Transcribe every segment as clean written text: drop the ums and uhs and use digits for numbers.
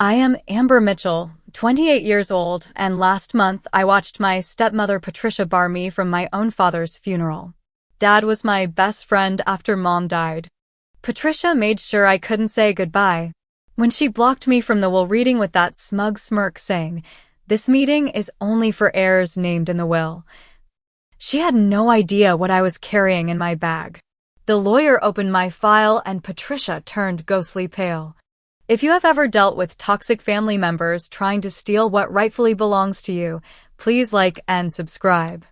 I am Amber Mitchell, 28 years old, and last month I watched my stepmother Patricia bar me from my own father's funeral. Dad was my best friend after Mom died. Patricia made sure I couldn't say goodbye. When she blocked me from the will reading with that smug smirk saying, "This meeting is only for heirs named in the will." She had no idea what I was carrying in my bag. The lawyer opened my file and Patricia turned ghostly pale. If you have ever dealt with toxic family members trying to steal what rightfully belongs to you, please like and subscribe.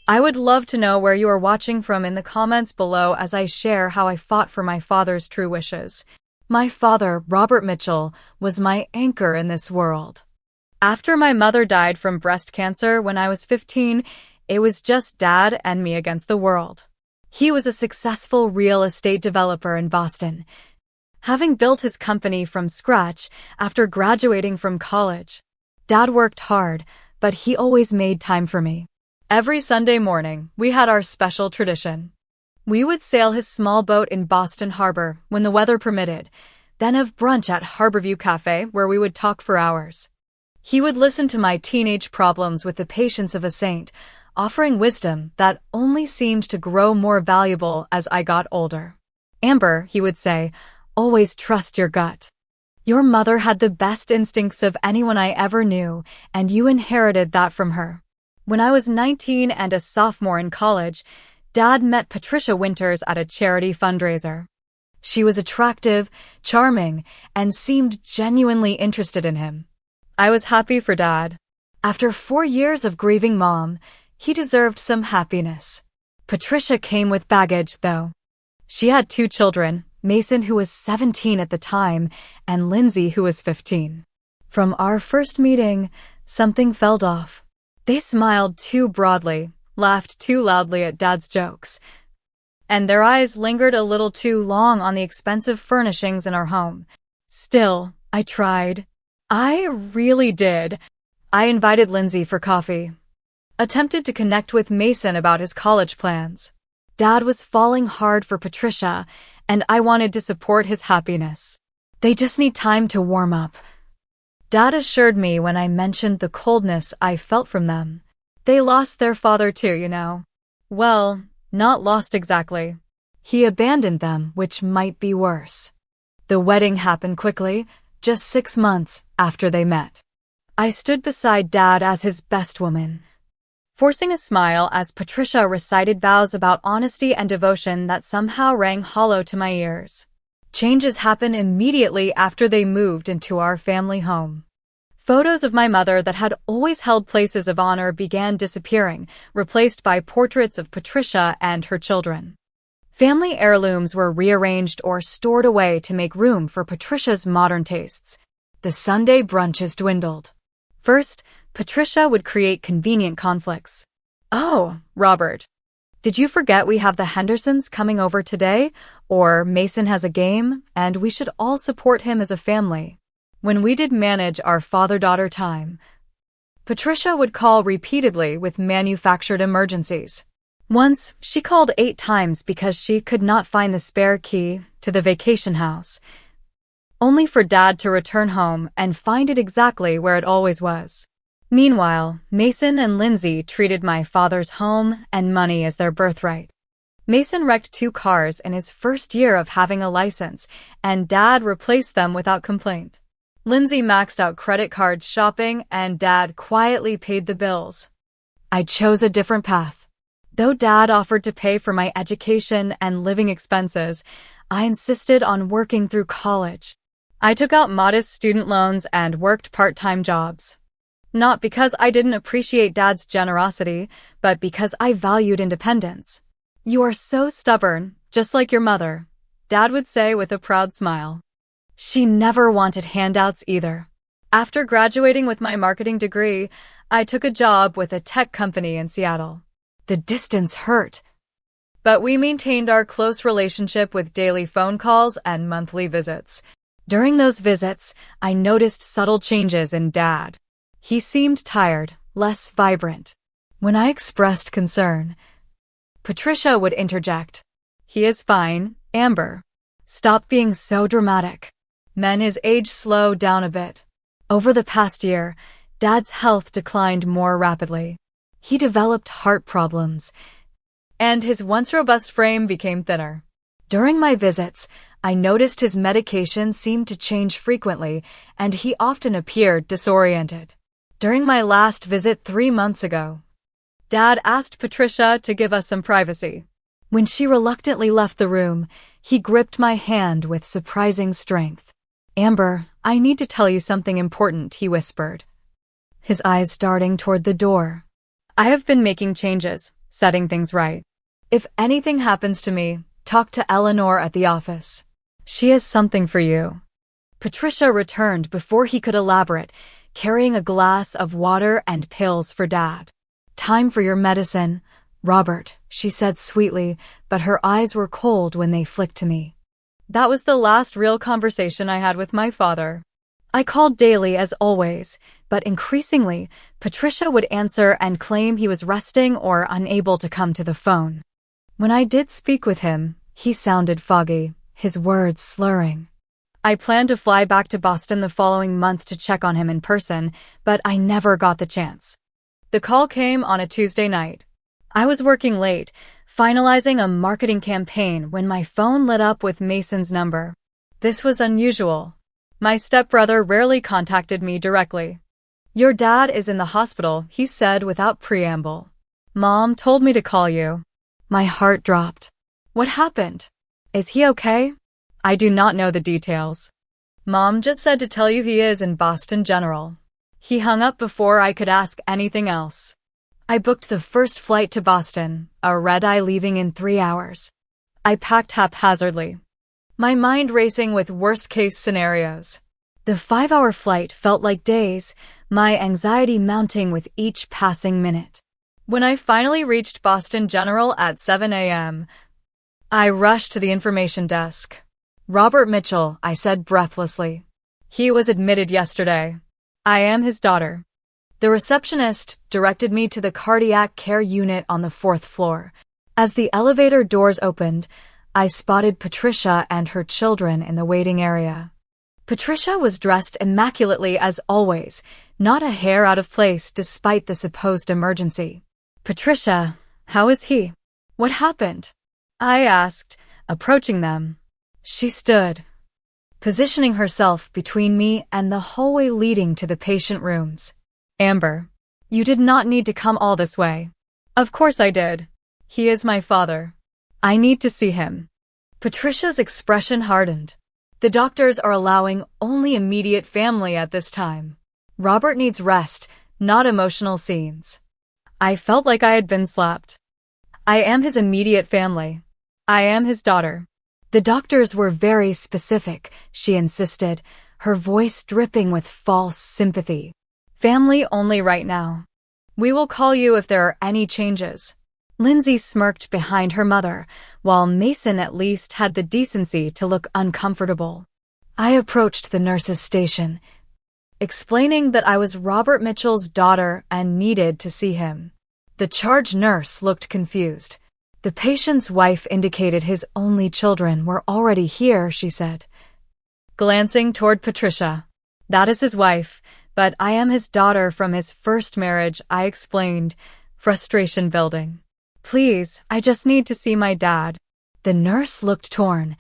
I would love to know where you are watching from in the comments below as I share how I fought for my father's true wishes. My father, Robert Mitchell, was my anchor in this world. After my mother died from breast cancer when I was 15, it was just Dad and me against the world. He was a successful real estate developer in Boston, having built his company from scratch after graduating from college. Dad worked hard, but he always made time for me. Every Sunday morning, we had our special tradition. We would sail his small boat in Boston Harbor when the weather permitted, then have brunch at Harborview Cafe where we would talk for hours. He would listen to my teenage problems with the patience of a saint, offering wisdom that only seemed to grow more valuable as I got older. "Amber," he would say, "always trust your gut. Your mother had the best instincts of anyone I ever knew, and you inherited that from her." When I was 19 and a sophomore in college, Dad met Patricia Winters at a charity fundraiser. She was attractive, charming, and seemed genuinely interested in him. I was happy for Dad. After 4 years of grieving Mom, he deserved some happiness. Patricia came with baggage, though. She had 2 children, Mason, who was 17 at the time, and Lindsay, who was 15. From our first meeting, something felt off. They smiled too broadly, laughed too loudly at Dad's jokes, and their eyes lingered a little too long on the expensive furnishings in our home. Still, I tried. I really did. I invited Lindsay for coffee, attempted to connect with Mason about his college plans. Dad was falling hard for Patricia, and I wanted to support his happiness. "They just need time to warm up," Dad assured me when I mentioned the coldness I felt from them. "They lost their father too, you know." Well, not lost exactly. He abandoned them, which might be worse. The wedding happened quickly, just 6 months after they met. I stood beside Dad as his best woman, forcing a smile as Patricia recited vows about honesty and devotion that somehow rang hollow to my ears. Changes happened immediately after they moved into our family home. Photos of my mother that had always held places of honor began disappearing, replaced by portraits of Patricia and her children. Family heirlooms were rearranged or stored away to make room for Patricia's modern tastes. The Sunday brunches dwindled. First, Patricia would create convenient conflicts. "Oh, Robert, did you forget we have the Hendersons coming over today? Or Mason has a game, and we should all support him as a family." When we did manage our father-daughter time, Patricia would call repeatedly with manufactured emergencies. Once, she called 8 times because she could not find the spare key to the vacation house, only for Dad to return home and find it exactly where it always was. Meanwhile, Mason and Lindsay treated my father's home and money as their birthright. Mason wrecked 2 cars in his first year of having a license, and Dad replaced them without complaint. Lindsay maxed out credit cards shopping, and Dad quietly paid the bills. I chose a different path. Though Dad offered to pay for my education and living expenses, I insisted on working through college. I took out modest student loans and worked part-time jobs. Not because I didn't appreciate Dad's generosity, but because I valued independence. "You are so stubborn, just like your mother," Dad would say with a proud smile. She never wanted handouts either. After graduating with my marketing degree, I took a job with a tech company in Seattle. The distance hurt, but we maintained our close relationship with daily phone calls and monthly visits. During those visits, I noticed subtle changes in Dad. He seemed tired, less vibrant. When I expressed concern, Patricia would interject, "He is fine, Amber. Stop being so dramatic." Men his age slowed down a bit. Over the past year, Dad's health declined more rapidly. He developed heart problems, and his once robust frame became thinner. During my visits, I noticed his medication seemed to change frequently, and he often appeared disoriented. During my last visit 3 months ago, Dad asked Patricia to give us some privacy. When she reluctantly left the room, he gripped my hand with surprising strength. "Amber, I need to tell you something important," he whispered, his eyes darting toward the door. "I have been making changes, setting things right. If anything happens to me, talk to Eleanor at the office. She has something for you." Patricia returned before he could elaborate, carrying a glass of water and pills for Dad. "Time for your medicine, Robert," she said sweetly, but her eyes were cold when they flicked to me. That was the last real conversation I had with my father. I called daily as always, but increasingly, Patricia would answer and claim he was resting or unable to come to the phone. When I did speak with him, he sounded foggy, his words slurring. I planned to fly back to Boston the following month to check on him in person, but I never got the chance. The call came on a Tuesday night. I was working late, finalizing a marketing campaign when my phone lit up with Mason's number. This was unusual. My stepbrother rarely contacted me directly. "Your dad is in the hospital," he said without preamble. "Mom told me to call you." My heart dropped. "What happened? Is he okay?" "I do not know the details. Mom just said to tell you he is in Boston General." He hung up before I could ask anything else. I booked the first flight to Boston, a red-eye leaving in 3 hours. I packed haphazardly, my mind racing with worst-case scenarios. The 5-hour flight felt like days, my anxiety mounting with each passing minute. When I finally reached Boston General at 7 a.m., I rushed to the information desk. "Robert Mitchell," I said breathlessly. "He was admitted yesterday. I am his daughter." The receptionist directed me to the cardiac care unit on the 4th floor. As the elevator doors opened, I spotted Patricia and her children in the waiting area. Patricia was dressed immaculately as always, not a hair out of place despite the supposed emergency. "Patricia, how is he? What happened?" I asked, approaching them. She stood, positioning herself between me and the hallway leading to the patient rooms. "Amber, you did not need to come all this way." "Of course I did. He is my father. I need to see him." Patricia's expression hardened. "The doctors are allowing only immediate family at this time. Robert needs rest, not emotional scenes." I felt like I had been slapped. "I am his immediate family. I am his daughter." "The doctors were very specific," she insisted, her voice dripping with false sympathy. "Family only right now. We will call you if there are any changes." Lindsay smirked behind her mother, while Mason at least had the decency to look uncomfortable. I approached the nurse's station, explaining that I was Robert Mitchell's daughter and needed to see him. The charge nurse looked confused. "The patient's wife indicated his only children were already here," she said, glancing toward Patricia. "That is his wife, but I am his daughter from his first marriage," I explained, frustration building. "Please, I just need to see my dad." The nurse looked torn,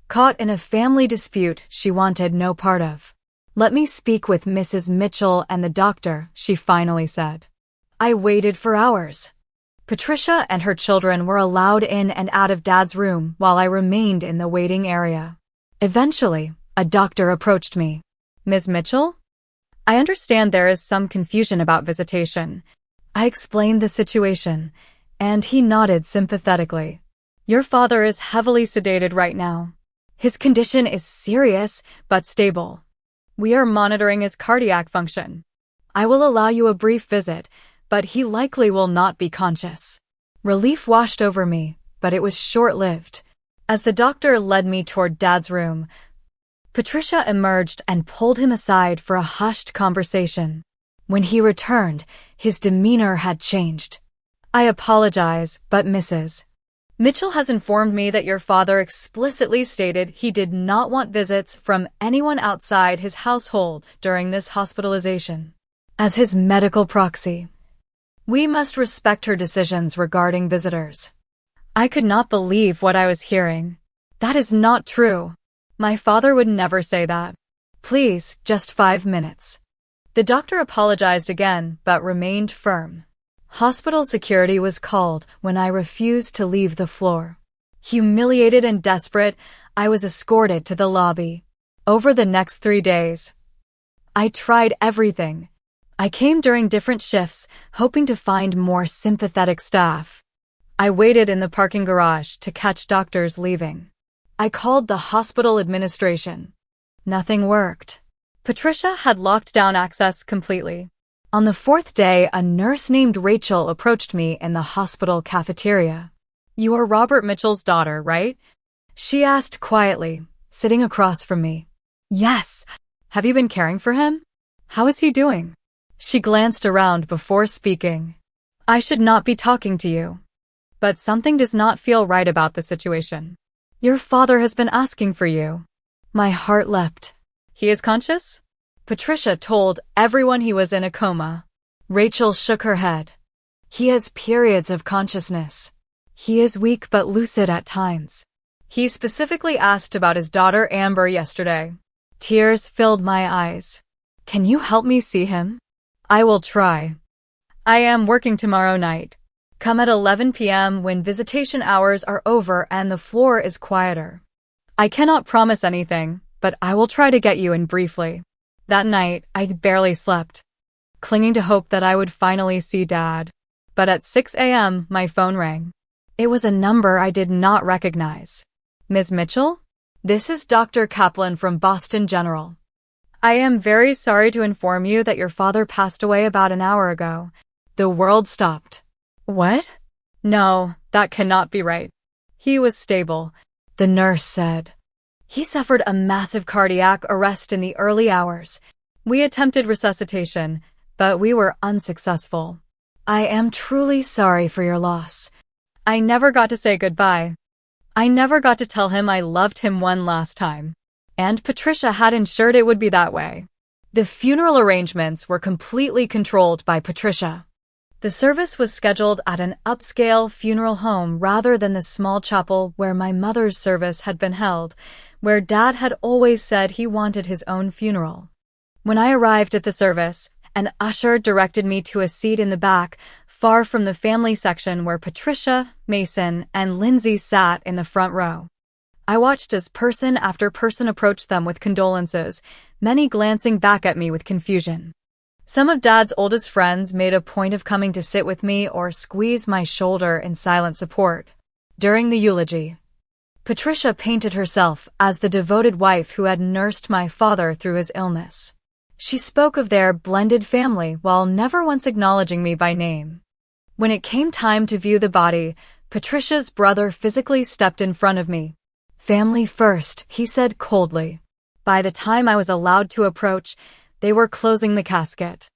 caught in a family dispute she wanted no part of. "Let me speak with Mrs. Mitchell and the doctor," she finally said. I waited for hours. Patricia and her children were allowed in and out of Dad's room while I remained in the waiting area. Eventually, a doctor approached me. "Ms. Mitchell? I understand there is some confusion about visitation." I explained the situation, and he nodded sympathetically. "Your father is heavily sedated right now. His condition is serious but stable. We are monitoring his cardiac function. I will allow you a brief visit, but he likely will not be conscious." Relief washed over me, but it was short-lived. As the doctor led me toward Dad's room, Patricia emerged and pulled him aside for a hushed conversation. When he returned, his demeanor had changed. "I apologize, but Mrs. Mitchell has informed me that your father explicitly stated he did not want visits from anyone outside his household during this hospitalization. As his medical proxy, we must respect her decisions regarding visitors. I could not believe what I was hearing. That is not true. My father would never say that. Please, just 5 minutes. The doctor apologized again, but remained firm. Hospital security was called when I refused to leave the floor. Humiliated and desperate, I was escorted to the lobby. Over the next 3 days, I tried everything. I came during different shifts, hoping to find more sympathetic staff. I waited in the parking garage to catch doctors leaving. I called the hospital administration. Nothing worked. Patricia had locked down access completely. On the 4th day, a nurse named Rachel approached me in the hospital cafeteria. You are Robert Mitchell's daughter, right? She asked quietly, sitting across from me. Yes. Have you been caring for him? How is he doing? She glanced around before speaking. I should not be talking to you. But something does not feel right about the situation. Your father has been asking for you. My heart leapt. He is conscious? Patricia told everyone he was in a coma. Rachel shook her head. He has periods of consciousness. He is weak but lucid at times. He specifically asked about his daughter Amber yesterday. Tears filled my eyes. Can you help me see him? I will try. I am working tomorrow night. Come at 11 p.m. when visitation hours are over and the floor is quieter. I cannot promise anything, but I will try to get you in briefly. That night, I barely slept, clinging to hope that I would finally see Dad. But at 6 a.m., my phone rang. It was a number I did not recognize. Ms. Mitchell? This is Dr. Kaplan from Boston General. I am very sorry to inform you that your father passed away about an hour ago. The world stopped. What? No, that cannot be right. He was stable, the nurse said. He suffered a massive cardiac arrest in the early hours. We attempted resuscitation, but we were unsuccessful. I am truly sorry for your loss. I never got to say goodbye. I never got to tell him I loved him one last time. And Patricia had ensured it would be that way. The funeral arrangements were completely controlled by Patricia. The service was scheduled at an upscale funeral home rather than the small chapel where my mother's service had been held, where Dad had always said he wanted his own funeral. When I arrived at the service, an usher directed me to a seat in the back, far from the family section where Patricia, Mason, and Lindsay sat in the front row. I watched as person after person approached them with condolences, many glancing back at me with confusion. Some of Dad's oldest friends made a point of coming to sit with me or squeeze my shoulder in silent support. During the eulogy, Patricia painted herself as the devoted wife who had nursed my father through his illness. She spoke of their blended family while never once acknowledging me by name. When it came time to view the body, Patricia's brother physically stepped in front of me. Family first, he said coldly. By the time I was allowed to approach, they were closing the casket.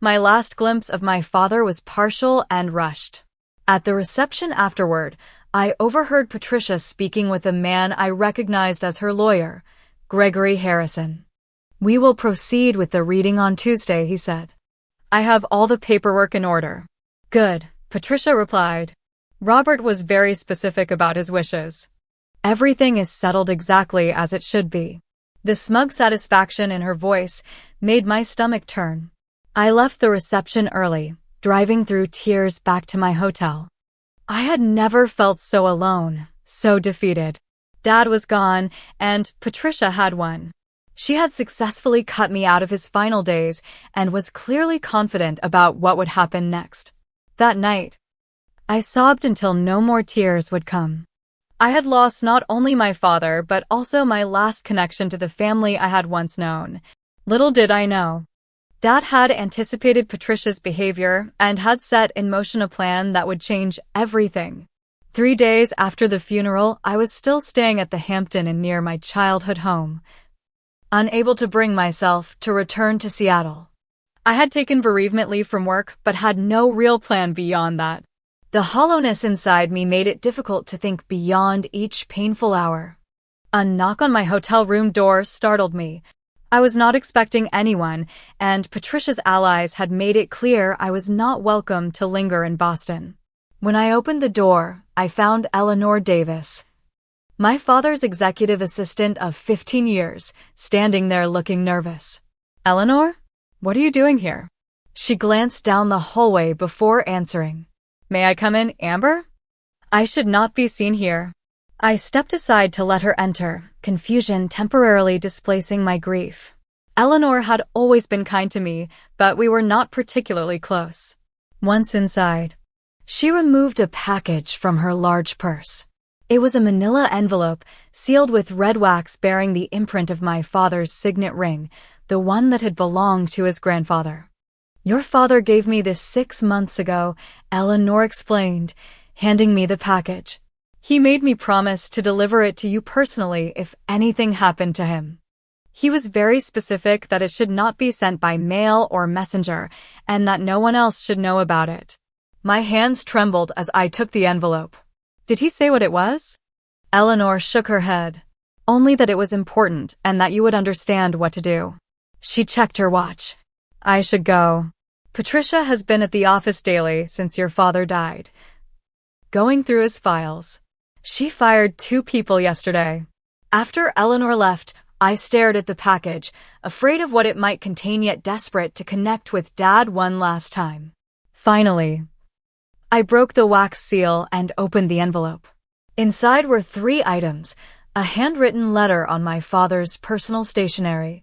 My last glimpse of my father was partial and rushed. At the reception afterward, I overheard Patricia speaking with a man I recognized as her lawyer, Gregory Harrison. We will proceed with the reading on Tuesday, he said. I have all the paperwork in order. Good, Patricia replied. Robert was very specific about his wishes. Everything is settled exactly as it should be. The smug satisfaction in her voice made my stomach turn. I left the reception early, driving through tears back to my hotel. I had never felt so alone, so defeated. Dad was gone, and Patricia had won. She had successfully cut me out of his final days and was clearly confident about what would happen next. That night, I sobbed until no more tears would come. I had lost not only my father but also my last connection to the family I had once known. Little did I know. Dad had anticipated Patricia's behavior and had set in motion a plan that would change everything. 3 days after the funeral, I was still staying at the Hampton Inn near my childhood home, unable to bring myself to return to Seattle. I had taken bereavement leave from work but had no real plan beyond that. The hollowness inside me made it difficult to think beyond each painful hour. A knock on my hotel room door startled me. I was not expecting anyone, and Patricia's allies had made it clear I was not welcome to linger in Boston. When I opened the door, I found Eleanor Davis, my father's executive assistant of 15 years, standing there looking nervous. "Eleanor? What are you doing here?" She glanced down the hallway before answering. "May I come in, Amber?" I should not be seen here. I stepped aside to let her enter, confusion temporarily displacing my grief. Eleanor had always been kind to me, but we were not particularly close. Once inside, she removed a package from her large purse. It was a manila envelope, sealed with red wax bearing the imprint of my father's signet ring, the one that had belonged to his grandfather. "Your father gave me this 6 months ago," Eleanor explained, handing me the package. "He made me promise to deliver it to you personally if anything happened to him. He was very specific that it should not be sent by mail or messenger, and that no one else should know about it." My hands trembled as I took the envelope. "Did he say what it was?" Eleanor shook her head. "Only that it was important and that you would understand what to do." She checked her watch. "I should go. Patricia has been at the office daily since your father died, going through his files. She fired 2 people yesterday." After Eleanor left, I stared at the package, afraid of what it might contain yet desperate to connect with Dad one last time. Finally, I broke the wax seal and opened the envelope. Inside were 3 items: a handwritten letter on my father's personal stationery,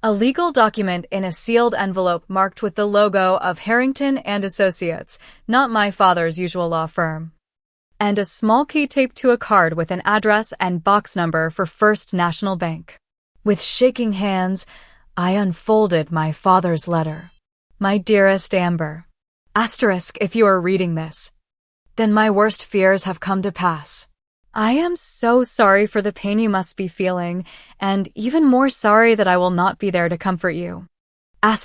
a legal document in a sealed envelope marked with the logo of Harrington and Associates, not my father's usual law firm, and a small key taped to a card with an address and box number for First National Bank. With shaking hands, I unfolded my father's letter. "My dearest Amber, if you are reading this, then my worst fears have come to pass. I am so sorry for the pain you must be feeling, and even more sorry that I will not be there to comfort you. I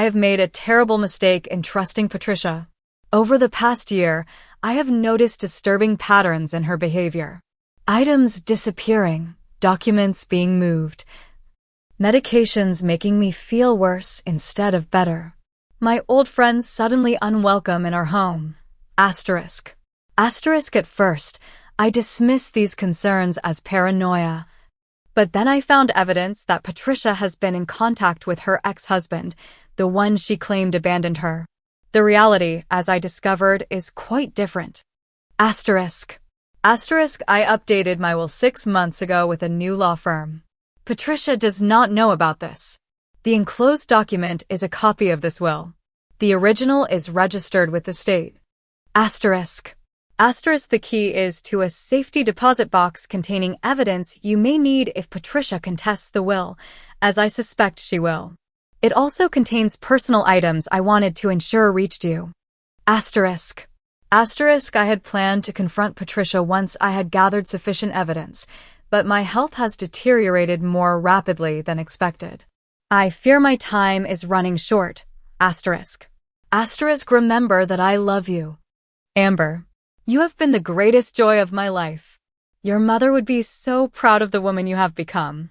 have made a terrible mistake in trusting Patricia. Over the past year, I have noticed disturbing patterns in her behavior. Items disappearing, documents being moved, medications making me feel worse instead of better. My old friends suddenly unwelcome in our home. At first, I dismissed these concerns as paranoia. But then I found evidence that Patricia has been in contact with her ex-husband, the one she claimed abandoned her. The reality, as I discovered, is quite different. I updated my will 6 months ago with a new law firm. Patricia does not know about this. The enclosed document is a copy of this will. The original is registered with the state. The key is to a safety deposit box containing evidence you may need if Patricia contests the will, as I suspect she will. It also contains personal items I wanted to ensure reached you. I had planned to confront Patricia once I had gathered sufficient evidence, but my health has deteriorated more rapidly than expected. I fear my time is running short. Remember that I love you. Amber, you have been the greatest joy of my life. Your mother would be so proud of the woman you have become.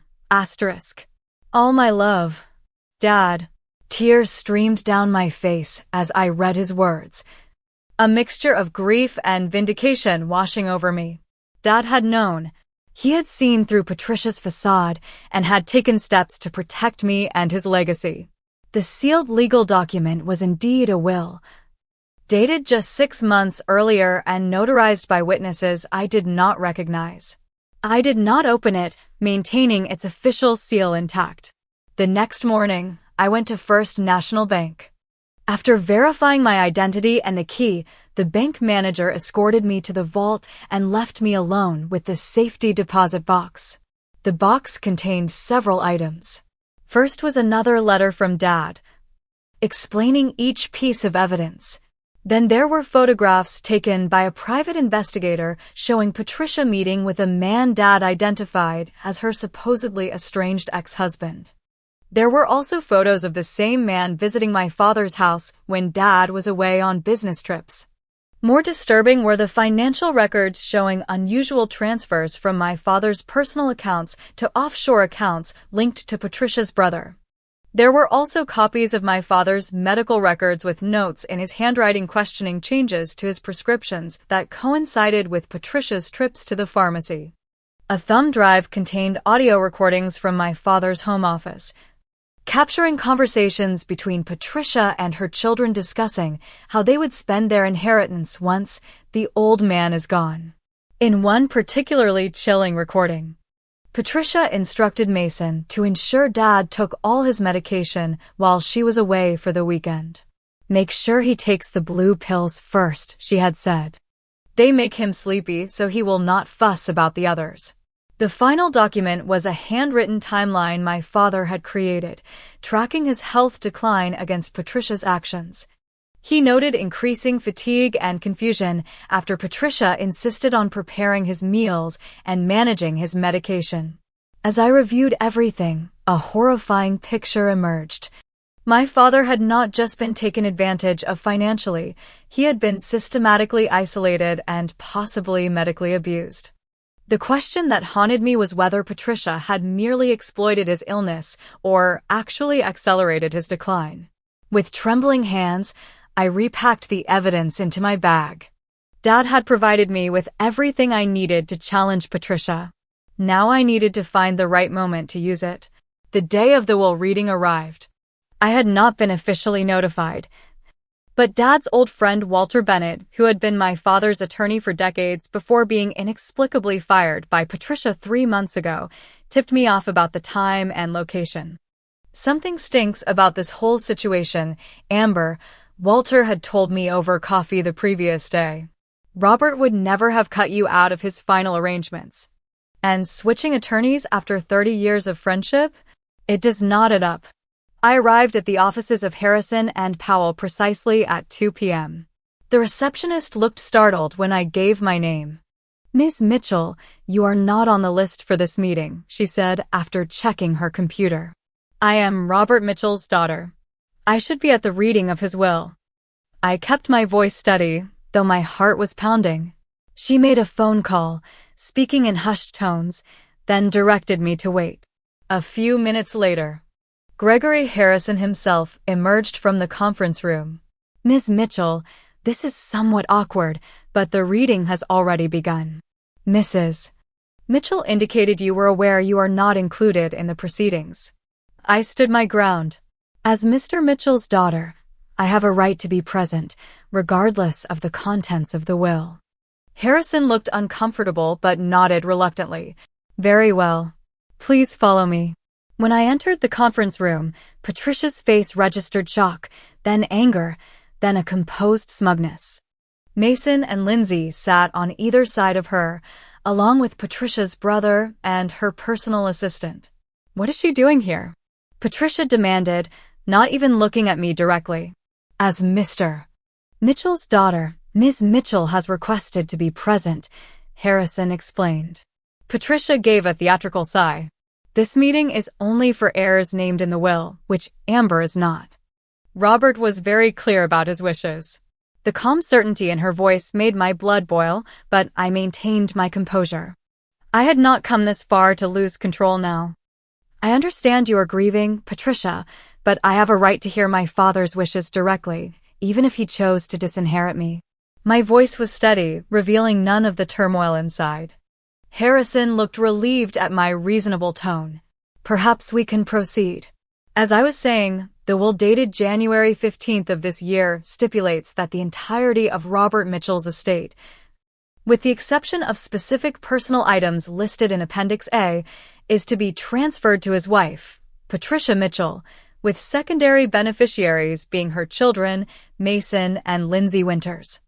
All my love. Dad. Tears streamed down my face as I read his words, a mixture of grief and vindication washing over me. Dad had known. He had seen through Patricia's facade and had taken steps to protect me and his legacy. The sealed legal document was indeed a will, dated just 6 months earlier and notarized by witnesses I did not recognize. I did not open it, maintaining its official seal intact. The next morning, I went to First National Bank. After verifying my identity and the key, the bank manager escorted me to the vault and left me alone with the safety deposit box. The box contained several items. First was another letter from Dad, explaining each piece of evidence. Then there were photographs taken by a private investigator showing Patricia meeting with a man Dad identified as her supposedly estranged ex-husband. There were also photos of the same man visiting my father's house when Dad was away on business trips. More disturbing were the financial records showing unusual transfers from my father's personal accounts to offshore accounts linked to Patricia's brother. There were also copies of my father's medical records with notes in his handwriting questioning changes to his prescriptions that coincided with Patricia's trips to the pharmacy. A thumb drive contained audio recordings from my father's home office, capturing conversations between Patricia and her children discussing how they would spend their inheritance once the old man is gone. In one particularly chilling recording, Patricia instructed Mason to ensure Dad took all his medication while she was away for the weekend. "Make sure he takes the blue pills first," she had said. "They make him sleepy, so he will not fuss about the others." The final document was a handwritten timeline my father had created, tracking his health decline against Patricia's actions. He noted increasing fatigue and confusion after Patricia insisted on preparing his meals and managing his medication. As I reviewed everything, a horrifying picture emerged. My father had not just been taken advantage of financially, he had been systematically isolated and possibly medically abused. The question that haunted me was whether Patricia had merely exploited his illness or actually accelerated his decline. With trembling hands, I repacked the evidence into my bag. Dad had provided me with everything I needed to challenge Patricia. Now I needed to find the right moment to use it. The day of the will reading arrived. I had not been officially notified, but Dad's old friend Walter Bennett, who had been my father's attorney for decades before being inexplicably fired by Patricia 3 months ago, tipped me off about the time and location. "Something stinks about this whole situation, Amber," Walter had told me over coffee the previous day. "Robert would never have cut you out of his final arrangements. And switching attorneys after 30 years of friendship? It does not add up." I arrived at the offices of Harrison and Powell precisely at 2 p.m. The receptionist looked startled when I gave my name. "Ms. Mitchell, you are not on the list for this meeting," she said after checking her computer. "I am Robert Mitchell's daughter. I should be at the reading of his will." I kept my voice steady, though my heart was pounding. She made a phone call, speaking in hushed tones, then directed me to wait. A few minutes later, Gregory Harrison himself emerged from the conference room. "Ms. Mitchell, this is somewhat awkward, but the reading has already begun." "Mrs. Mitchell indicated you were aware you are not included in the proceedings." I stood my ground. "As Mr. Mitchell's daughter, I have a right to be present, regardless of the contents of the will." Harrison looked uncomfortable but nodded reluctantly. "Very well. Please follow me." When I entered the conference room, Patricia's face registered shock, then anger, then a composed smugness. Mason and Lindsay sat on either side of her, along with Patricia's brother and her personal assistant. "What is she doing here?" Patricia demanded, not even looking at me directly. "As Mr. Mitchell's daughter, Ms. Mitchell has requested to be present," Harrison explained. Patricia gave a theatrical sigh. "This meeting is only for heirs named in the will, which Amber is not." Robert was very clear about his wishes. The calm certainty in her voice made my blood boil, but I maintained my composure. I had not come this far to lose control now. "I understand you are grieving, Patricia, but I have a right to hear my father's wishes directly, even if he chose to disinherit me." My voice was steady, revealing none of the turmoil inside. Harrison looked relieved at my reasonable tone. "Perhaps we can proceed." As I was saying, the will dated January 15th of this year stipulates that the entirety of Robert Mitchell's estate, with the exception of specific personal items listed in Appendix A, is to be transferred to his wife, Patricia Mitchell, with secondary beneficiaries being her children, Mason and Lindsay Winters.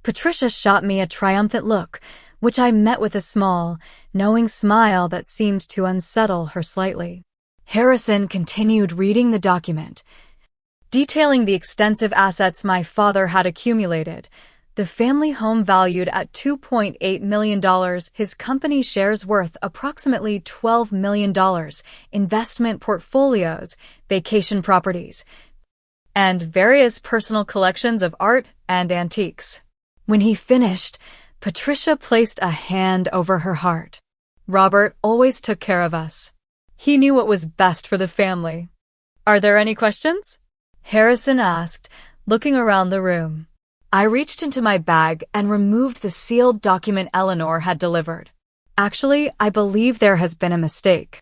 Patricia shot me a triumphant look, which I met with a small, knowing smile that seemed to unsettle her slightly. Harrison continued reading the document, detailing the extensive assets my father had accumulated, The family home valued at $2.8 million, his company shares worth approximately $12 million, investment portfolios, vacation properties, and various personal collections of art and antiques. When he finished, Patricia placed a hand over her heart. Robert always took care of us. He knew what was best for the family. Are there any questions? Harrison asked, looking around the room. I reached into my bag and removed the sealed document Eleanor had delivered. Actually, I believe there has been a mistake.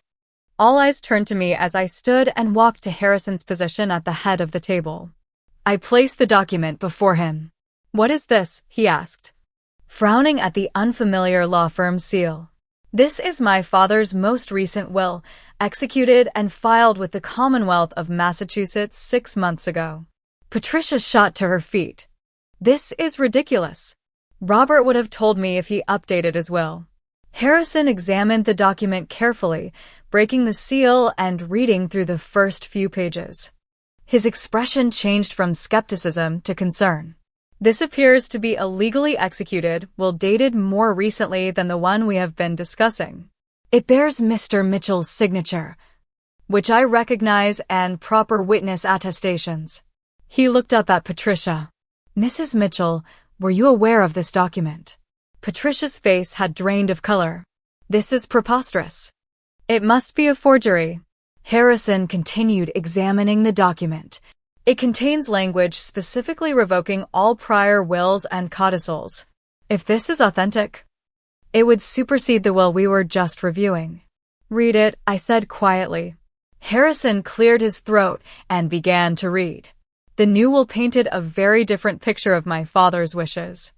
All eyes turned to me as I stood and walked to Harrison's position at the head of the table. I placed the document before him. What is this? He asked, frowning at the unfamiliar law firm seal. This is my father's most recent will, executed and filed with the Commonwealth of Massachusetts 6 months ago. Patricia shot to her feet. This is ridiculous. Robert would have told me if he updated his will. Harrison examined the document carefully, breaking the seal and reading through the first few pages. His expression changed from skepticism to concern. This appears to be a legally executed will dated more recently than the one we have been discussing. It bears Mr. Mitchell's signature, which I recognize, and proper witness attestations. He looked up at Patricia. Mrs. Mitchell, were you aware of this document? Patricia's face had drained of color. This is preposterous. It must be a forgery. Harrison continued examining the document. It contains language specifically revoking all prior wills and codicils. If this is authentic, it would supersede the will we were just reviewing. Read it, I said quietly. Harrison cleared his throat and began to read. The new will painted a very different picture of my father's wishes.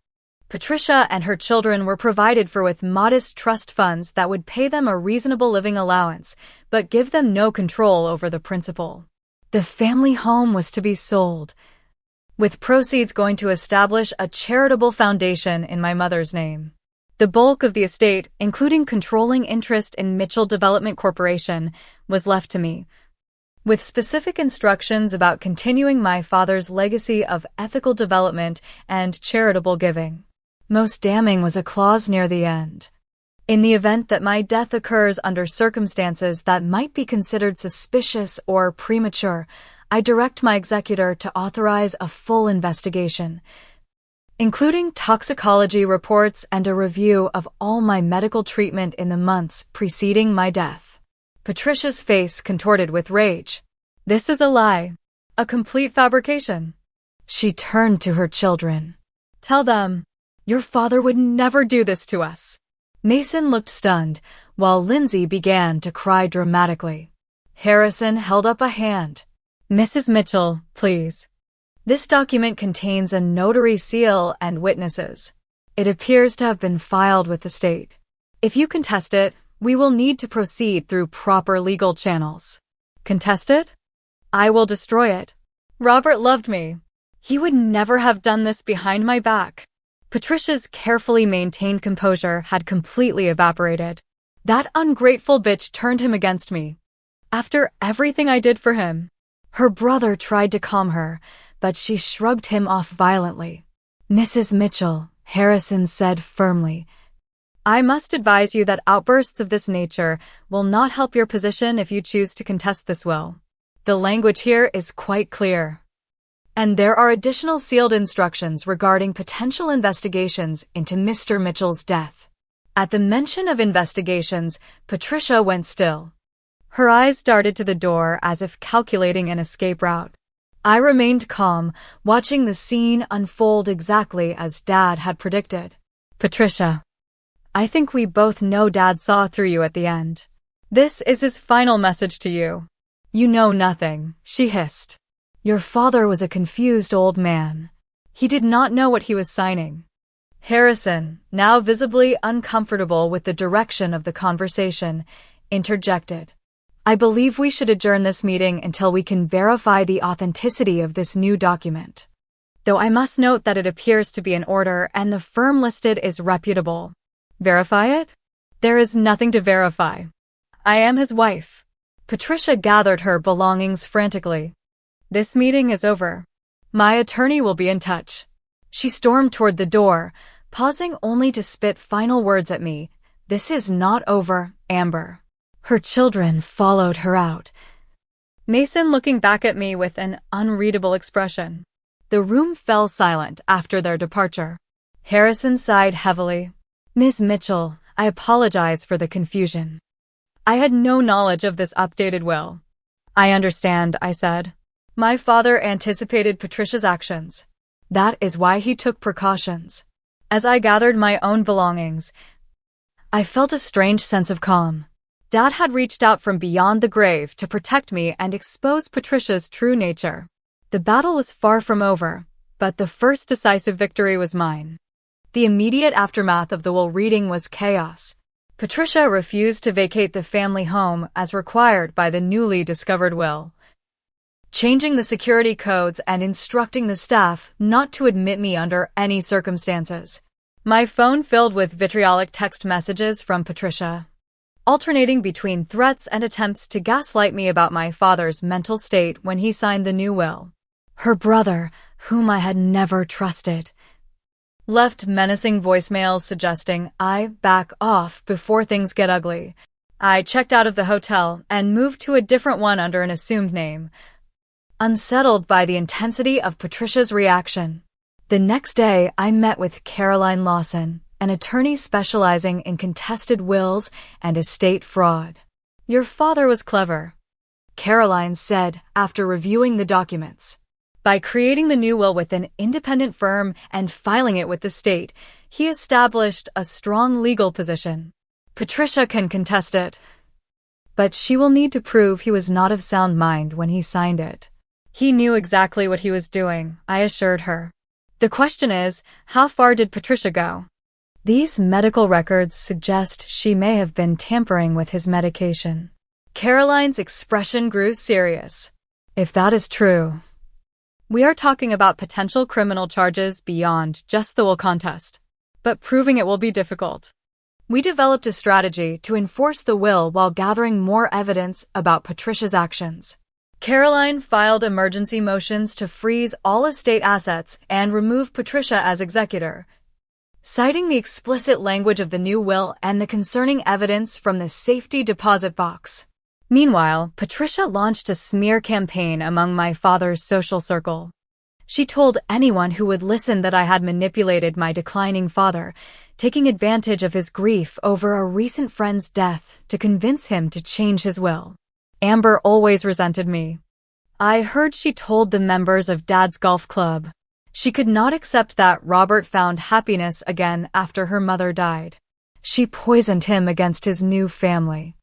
Patricia and her children were provided for with modest trust funds that would pay them a reasonable living allowance, but give them no control over the principal. The family home was to be sold, with proceeds going to establish a charitable foundation in my mother's name. The bulk of the estate, including controlling interest in Mitchell Development Corporation, was left to me, with specific instructions about continuing my father's legacy of ethical development and charitable giving. Most damning was a clause near the end. In the event that my death occurs under circumstances that might be considered suspicious or premature, I direct my executor to authorize a full investigation, including toxicology reports and a review of all my medical treatment in the months preceding my death. Patricia's face contorted with rage. This is a lie. A complete fabrication. She turned to her children. Tell them, your father would never do this to us. Mason looked stunned, while Lindsay began to cry dramatically. Harrison held up a hand. Mrs. Mitchell, please. This document contains a notary seal and witnesses. It appears to have been filed with the state. If you contest it, we will need to proceed through proper legal channels. Contest it? I will destroy it. Robert loved me. He would never have done this behind my back. Patricia's carefully maintained composure had completely evaporated. That ungrateful bitch turned him against me. After everything I did for him. Her brother tried to calm her, but she shrugged him off violently. Mrs. Mitchell, Harrison said firmly, I must advise you that outbursts of this nature will not help your position if you choose to contest this will. The language here is quite clear. And there are additional sealed instructions regarding potential investigations into Mr. Mitchell's death. At the mention of investigations, Patricia went still. Her eyes darted to the door as if calculating an escape route. I remained calm, watching the scene unfold exactly as Dad had predicted. Patricia, I think we both know Dad saw through you at the end. This is his final message to you. You know nothing, she hissed. Your father was a confused old man. He did not know what he was signing. Harrison, now visibly uncomfortable with the direction of the conversation, interjected. I believe we should adjourn this meeting until we can verify the authenticity of this new document. Though I must note that it appears to be in order and the firm listed is reputable. Verify it? There is nothing to verify. I am his wife. Patricia gathered her belongings frantically. This meeting is over. My attorney will be in touch. She stormed toward the door, pausing only to spit final words at me. "This is not over, Amber." Her children followed her out, Mason looking back at me with an unreadable expression. The room fell silent after their departure. Harrison sighed heavily. "Miss Mitchell, I apologize for the confusion. I had no knowledge of this updated will." "I understand," I said. "My father anticipated Patricia's actions. That is why he took precautions." As I gathered my own belongings, I felt a strange sense of calm. Dad had reached out from beyond the grave to protect me and expose Patricia's true nature. The battle was far from over, but the first decisive victory was mine. The immediate aftermath of the will reading was chaos. Patricia refused to vacate the family home as required by the newly discovered will, changing the security codes and instructing the staff not to admit me under any circumstances. My phone filled with vitriolic text messages from Patricia, alternating between threats and attempts to gaslight me about my father's mental state when he signed the new will. Her brother, whom I had never trusted, left menacing voicemails suggesting I back off before things get ugly. I checked out of the hotel and moved to a different one under an assumed name, unsettled by the intensity of Patricia's reaction. The next day, I met with Caroline Lawson, an attorney specializing in contested wills and estate fraud. "Your father was clever," Caroline said after reviewing the documents. "By creating the new will with an independent firm and filing it with the state, he established a strong legal position. Patricia can contest it, but she will need to prove he was not of sound mind when he signed it." "He knew exactly what he was doing," I assured her. "The question is, how far did Patricia go?" "These medical records suggest she may have been tampering with his medication." Caroline's expression grew serious. "If that is true, we are talking about potential criminal charges beyond just the will contest. But proving it will be difficult. We developed a strategy to enforce the will while gathering more evidence about Patricia's actions." Caroline filed emergency motions to freeze all estate assets and remove Patricia as executor, citing the explicit language of the new will and the concerning evidence from the safety deposit box. Meanwhile, Patricia launched a smear campaign among my father's social circle. She told anyone who would listen that I had manipulated my declining father, taking advantage of his grief over a recent friend's death to convince him to change his will. Amber always resented me. I heard she told the members of Dad's golf club she could not accept that Robert found happiness again after her mother died. She poisoned him against his new family.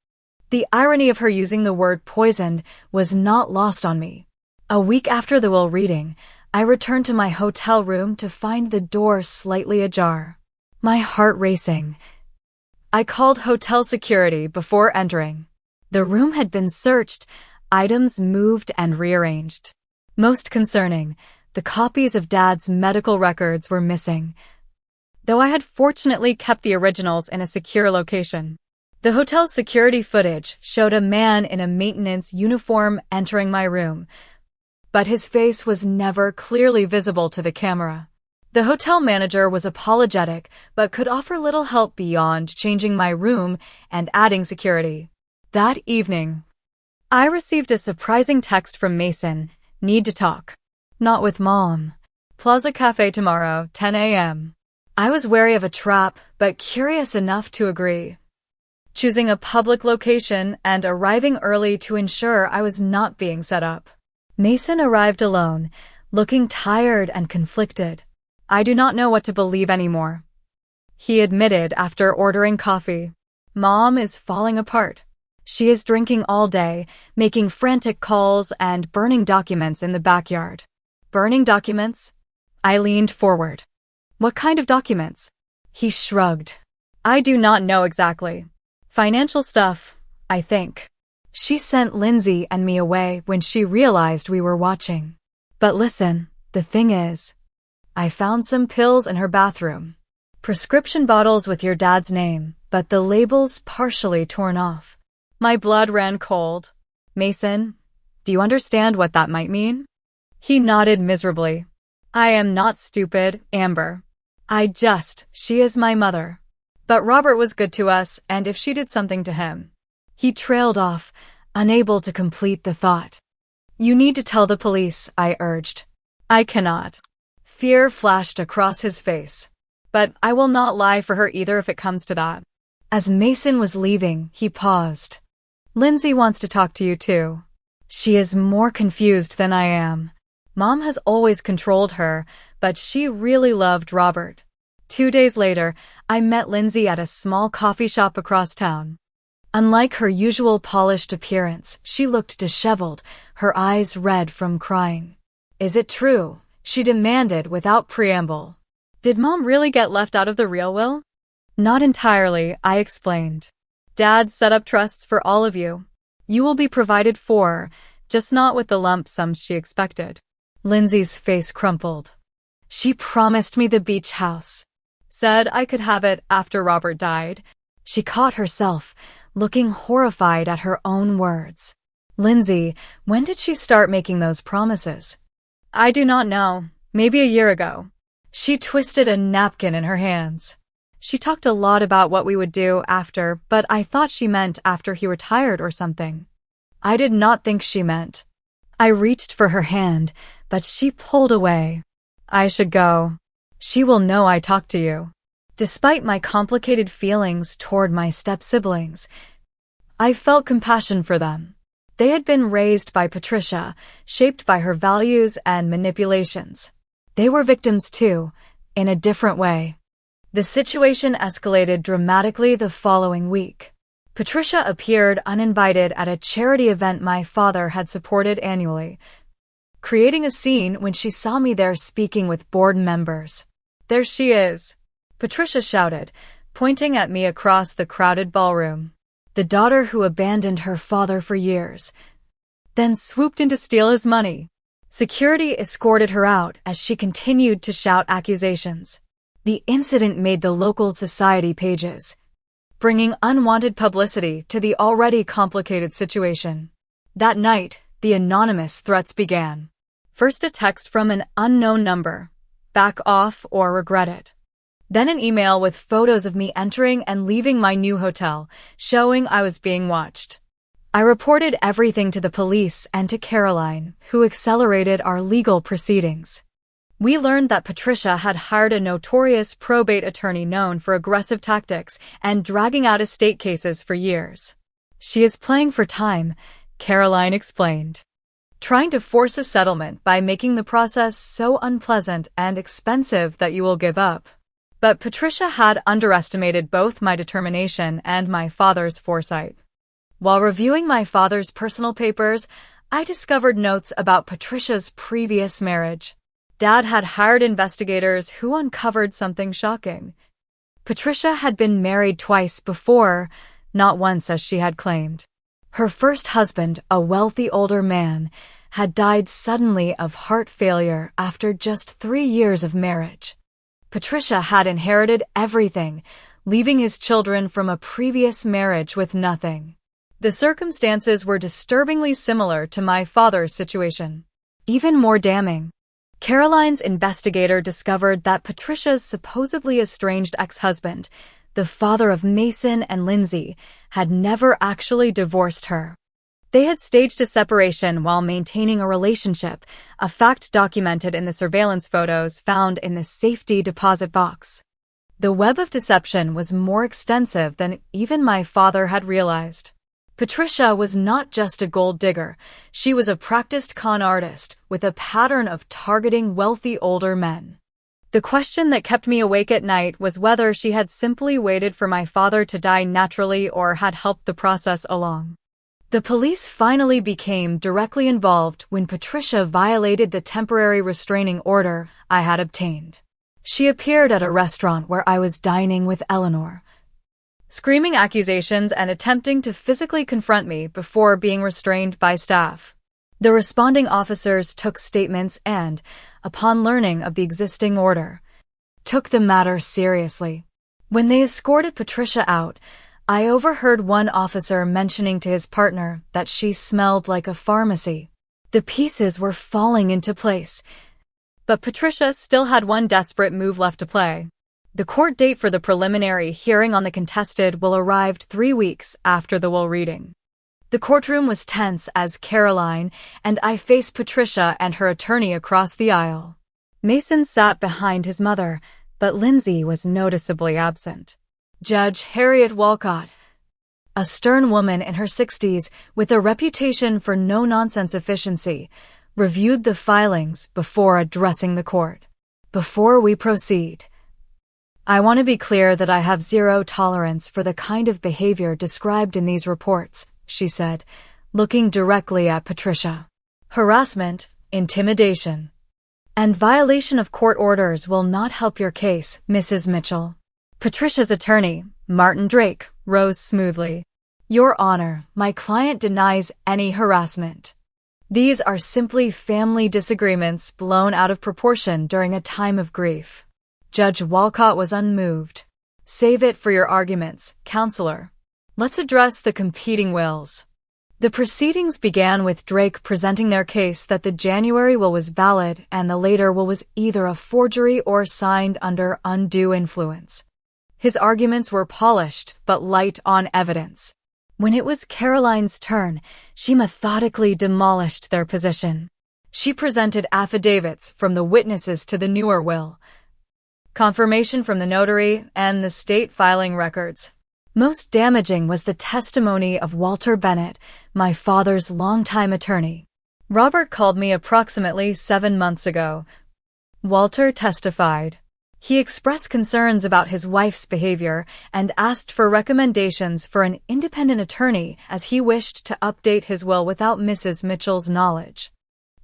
The irony of her using the word poisoned was not lost on me. A week after the will reading, I returned to my hotel room to find the door slightly ajar, my heart racing. I called hotel security before entering. The room had been searched, items moved and rearranged. Most concerning, the copies of Dad's medical records were missing, though I had fortunately kept the originals in a secure location. The hotel's security footage showed a man in a maintenance uniform entering my room, but his face was never clearly visible to the camera. The hotel manager was apologetic, but could offer little help beyond changing my room and adding security. That evening, I received a surprising text from Mason. "Need to talk." "Not with Mom. Plaza Cafe tomorrow, 10 a.m. I was wary of a trap, but curious enough to agree, choosing a public location and arriving early to ensure I was not being set up. Mason arrived alone, looking tired and conflicted. "I do not know what to believe anymore," he admitted after ordering coffee. "Mom is falling apart. She is drinking all day, making frantic calls and burning documents in the backyard." "Burning documents?" I leaned forward. "What kind of documents?" He shrugged. "I do not know exactly. Financial stuff, I think. She sent Lindsay and me away when she realized we were watching. But listen, the thing is, I found some pills in her bathroom. Prescription bottles with your dad's name, but the labels partially torn off." My blood ran cold. "Mason, do you understand what that might mean?" He nodded miserably. I am not stupid, Amber. She is my mother. But Robert was good to us, and if she did something to him. He trailed off, unable to complete the thought. You need to tell the police, I urged. I cannot. Fear flashed across his face. But I will not lie for her either if it comes to that. As Mason was leaving, he paused. Lindsay wants to talk to you too. She is more confused than I am. Mom has always controlled her, but she really loved Robert. 2 days later, I met Lindsay at a small coffee shop across town. Unlike her usual polished appearance, she looked disheveled, her eyes red from crying. Is it true? She demanded without preamble. Did Mom really get left out of the real will? Not entirely, I explained. Dad set up trusts for all of you. You will be provided for, just not with the lump sums she expected. Lindsay's face crumpled. She promised me the beach house. Said I could have it after Robert died. She caught herself, looking horrified at her own words. Lindsay, when did she start making those promises? I do not know. Maybe a year ago. She twisted a napkin in her hands. She talked a lot about what we would do after, but I thought she meant after he retired or something. I did not think she meant. I reached for her hand, but she pulled away. I should go. She will know I talked to you. Despite my complicated feelings toward my step-siblings, I felt compassion for them. They had been raised by Patricia, shaped by her values and manipulations. They were victims too, in a different way. The situation escalated dramatically the following week. Patricia appeared uninvited at a charity event my father had supported annually, creating a scene when she saw me there speaking with board members. There she is, Patricia shouted, pointing at me across the crowded ballroom. The daughter who abandoned her father for years, then swooped in to steal his money. Security escorted her out as she continued to shout accusations. The incident made the local society pages, bringing unwanted publicity to the already complicated situation. That night, the anonymous threats began. First a text from an unknown number, back off or regret it. Then an email with photos of me entering and leaving my new hotel, showing I was being watched. I reported everything to the police and to Caroline, who accelerated our legal proceedings. We learned that Patricia had hired a notorious probate attorney known for aggressive tactics and dragging out estate cases for years. She is playing for time, Caroline explained. Trying to force a settlement by making the process so unpleasant and expensive that you will give up. But Patricia had underestimated both my determination and my father's foresight. While reviewing my father's personal papers, I discovered notes about Patricia's previous marriage. Dad had hired investigators who uncovered something shocking. Patricia had been married twice before, not once as she had claimed. Her first husband, a wealthy older man, had died suddenly of heart failure after just 3 years of marriage. Patricia had inherited everything, leaving his children from a previous marriage with nothing. The circumstances were disturbingly similar to my father's situation. Even more damning. Caroline's investigator discovered that Patricia's supposedly estranged ex-husband, the father of Mason and Lindsay, had never actually divorced her. They had staged a separation while maintaining a relationship, a fact documented in the surveillance photos found in the safety deposit box. The web of deception was more extensive than even my father had realized. Patricia was not just a gold digger, she was a practiced con artist with a pattern of targeting wealthy older men. The question that kept me awake at night was whether she had simply waited for my father to die naturally or had helped the process along. The police finally became directly involved when Patricia violated the temporary restraining order I had obtained. She appeared at a restaurant where I was dining with Eleanor, screaming accusations and attempting to physically confront me before being restrained by staff. The responding officers took statements and, upon learning of the existing order, took the matter seriously. When they escorted Patricia out, I overheard one officer mentioning to his partner that she smelled like a pharmacy. The pieces were falling into place. But Patricia still had one desperate move left to play. The court date for the preliminary hearing on the contested will arrive 3 weeks after the will reading. The courtroom was tense as Caroline and I faced Patricia and her attorney across the aisle. Mason sat behind his mother, but Lindsay was noticeably absent. Judge Harriet Walcott, a stern woman in her 60s with a reputation for no-nonsense efficiency, reviewed the filings before addressing the court. Before we proceed, I want to be clear that I have zero tolerance for the kind of behavior described in these reports, she said, looking directly at Patricia. Harassment, intimidation, and violation of court orders will not help your case, Mrs. Mitchell. Patricia's attorney, Martin Drake, rose smoothly. Your Honor, my client denies any harassment. These are simply family disagreements blown out of proportion during a time of grief. Judge Walcott was unmoved. Save it for your arguments, counselor. Let's address the competing wills. The proceedings began with Drake presenting their case that the January will was valid and the later will was either a forgery or signed under undue influence. His arguments were polished but light on evidence. When it was Caroline's turn, she methodically demolished their position. She presented affidavits from the witnesses to the newer will, confirmation from the notary, and the state filing records. Most damaging was the testimony of Walter Bennett, my father's longtime attorney. Robert called me approximately 7 months ago. Walter testified. He expressed concerns about his wife's behavior and asked for recommendations for an independent attorney as he wished to update his will without Mrs. Mitchell's knowledge.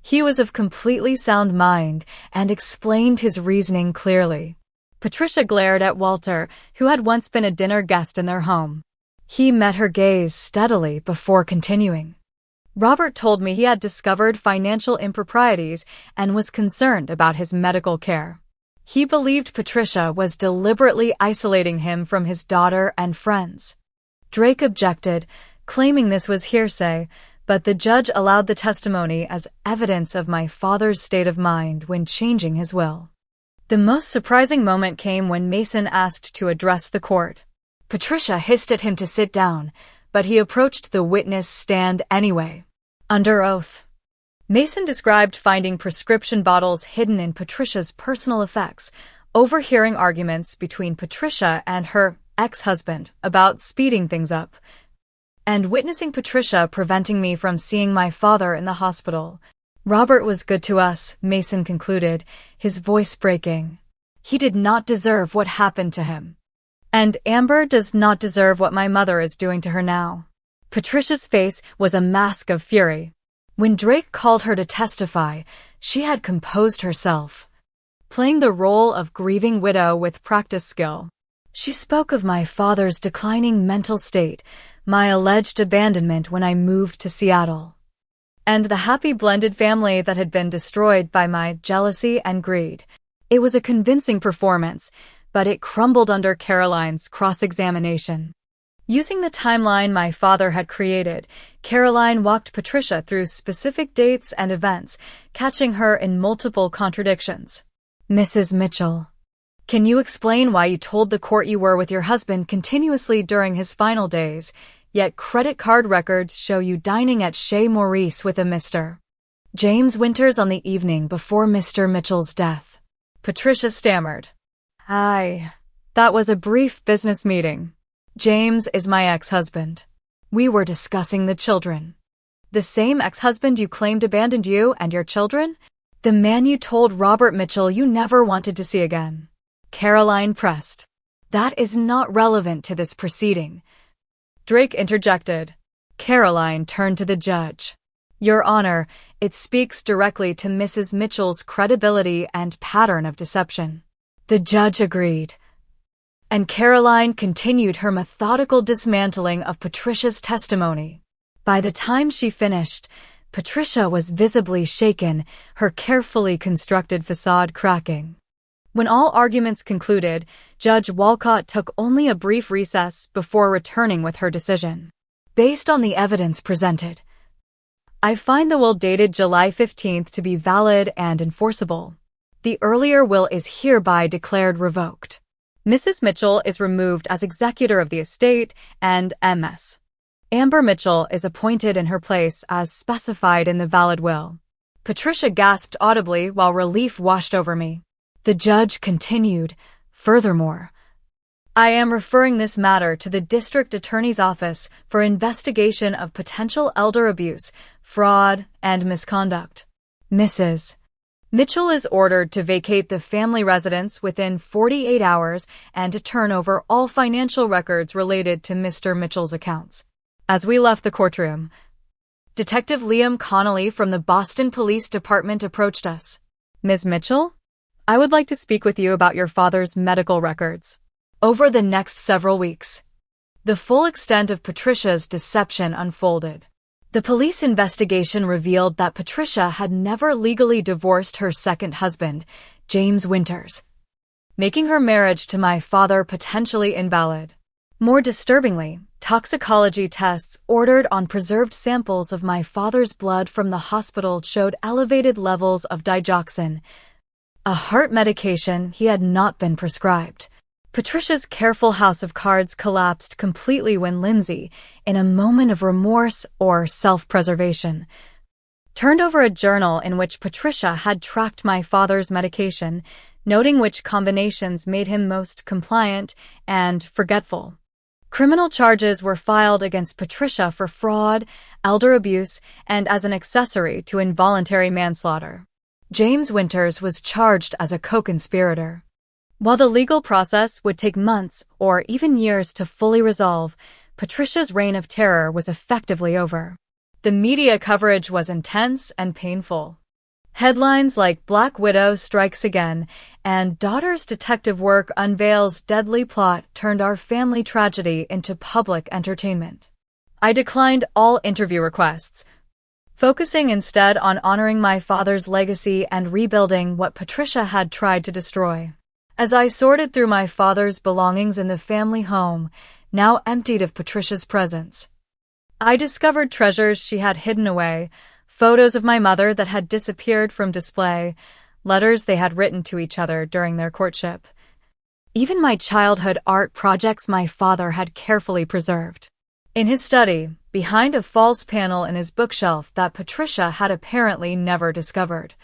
He was of completely sound mind and explained his reasoning clearly. Patricia glared at Walter, who had once been a dinner guest in their home. He met her gaze steadily before continuing. Robert told me he had discovered financial improprieties and was concerned about his medical care. He believed Patricia was deliberately isolating him from his daughter and friends. Drake objected, claiming this was hearsay, but the judge allowed the testimony as evidence of my father's state of mind when changing his will. The most surprising moment came when Mason asked to address the court. Patricia hissed at him to sit down, but he approached the witness stand anyway. Under oath, Mason described finding prescription bottles hidden in Patricia's personal effects, overhearing arguments between Patricia and her ex-husband about speeding things up, and witnessing Patricia preventing me from seeing my father in the hospital. Robert was good to us, Mason concluded, his voice breaking. He did not deserve what happened to him. And Amber does not deserve what my mother is doing to her now. Patricia's face was a mask of fury. When Drake called her to testify, she had composed herself, playing the role of grieving widow with practice skill. She spoke of my father's declining mental state, my alleged abandonment when I moved to Seattle, and the happy blended family that had been destroyed by my jealousy and greed. It was a convincing performance, but it crumbled under Caroline's cross-examination. Using the timeline my father had created, Caroline walked Patricia through specific dates and events, catching her in multiple contradictions. Mrs. Mitchell, can you explain why you told the court you were with your husband continuously during his final days, yet credit card records show you dining at Chez Maurice with a Mr. James Winters on the evening before Mr. Mitchell's death? Patricia stammered. That was a brief business meeting. James is my ex-husband. We were discussing the children. The same ex-husband you claimed abandoned you and your children? The man you told Robert Mitchell you never wanted to see again. Caroline pressed. That is not relevant to this proceeding. Drake interjected. Caroline turned to the judge. Your Honor, it speaks directly to Mrs. Mitchell's credibility and pattern of deception. The judge agreed, and Caroline continued her methodical dismantling of Patricia's testimony. By the time she finished, Patricia was visibly shaken, her carefully constructed facade cracking. When all arguments concluded, Judge Walcott took only a brief recess before returning with her decision. Based on the evidence presented, I find the will dated July 15th to be valid and enforceable. The earlier will is hereby declared revoked. Mrs. Mitchell is removed as executor of the estate, and Ms. Amber Mitchell is appointed in her place as specified in the valid will. Patricia gasped audibly while relief washed over me. The judge continued, "Furthermore, I am referring this matter to the District Attorney's Office for investigation of potential elder abuse, fraud, and misconduct. Mrs. Mitchell is ordered to vacate the family residence within 48 hours and to turn over all financial records related to Mr. Mitchell's accounts." As we left the courtroom, Detective Liam Connolly from the Boston Police Department approached us. "Ms. Mitchell, I would like to speak with you about your father's medical records." Over the next several weeks, the full extent of Patricia's deception unfolded. The police investigation revealed that Patricia had never legally divorced her second husband, James Winters, making her marriage to my father potentially invalid. More disturbingly, toxicology tests ordered on preserved samples of my father's blood from the hospital showed elevated levels of digoxin, a heart medication he had not been prescribed. Patricia's careful house of cards collapsed completely when Lindsay, in a moment of remorse or self-preservation, turned over a journal in which Patricia had tracked my father's medication, noting which combinations made him most compliant and forgetful. Criminal charges were filed against Patricia for fraud, elder abuse, and as an accessory to involuntary manslaughter. James Winters was charged as a co-conspirator. While the legal process would take months or even years to fully resolve, Patricia's reign of terror was effectively over. The media coverage was intense and painful. Headlines like "Black Widow Strikes Again" and "Daughter's detective work unveils deadly plot" turned our family tragedy into public entertainment. I declined all interview requests, focusing instead on honoring my father's legacy and rebuilding what Patricia had tried to destroy. As I sorted through my father's belongings in the family home, now emptied of Patricia's presence, I discovered treasures she had hidden away, photos of my mother that had disappeared from display, letters they had written to each other during their courtship. Even my childhood art projects my father had carefully preserved. In his study, behind a false panel in his bookshelf that Patricia had apparently never discovered,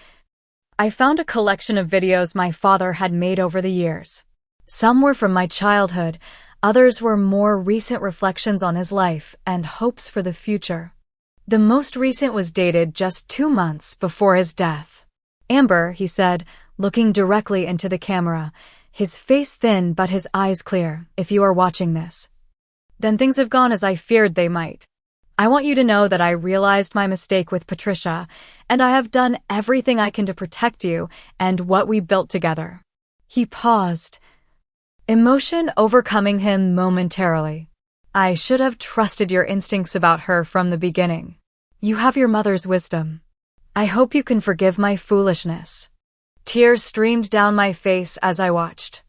I found a collection of videos my father had made over the years. Some were from my childhood, others were more recent reflections on his life and hopes for the future. The most recent was dated just 2 months before his death. "Amber," he said, looking directly into the camera, his face thin but his eyes clear, "if you are watching this, then things have gone as I feared they might. I want you to know that I realized my mistake with Patricia, and I have done everything I can to protect you and what we built together." He paused, emotion overcoming him momentarily. "I should have trusted your instincts about her from the beginning. You have your mother's wisdom. I hope you can forgive my foolishness." Tears streamed down my face as I watched.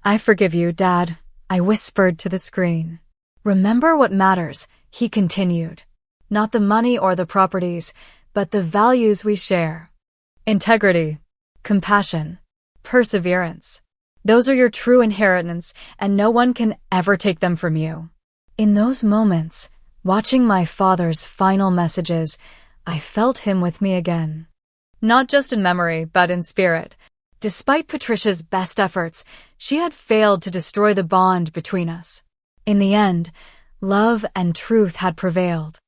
"I forgive you, Dad," I whispered to the screen. "Remember what matters," he continued. "Not the money or the properties, but the values we share. Integrity, compassion, perseverance. Those are your true inheritance, and no one can ever take them from you." In those moments, watching my father's final messages, I felt him with me again. Not just in memory, but in spirit. Despite Patricia's best efforts, she had failed to destroy the bond between us. In the end, love and truth had prevailed.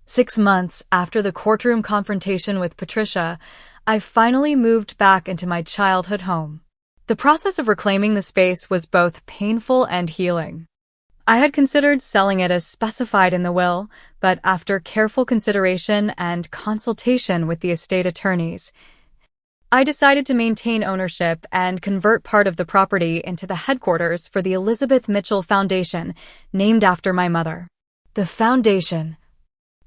6 months after the courtroom confrontation with Patricia, I finally moved back into my childhood home. The process of reclaiming the space was both painful and healing. I had considered selling it as specified in the will, but after careful consideration and consultation with the estate attorneys, I decided to maintain ownership and convert part of the property into the headquarters for the Elizabeth Mitchell Foundation, named after my mother. The foundation,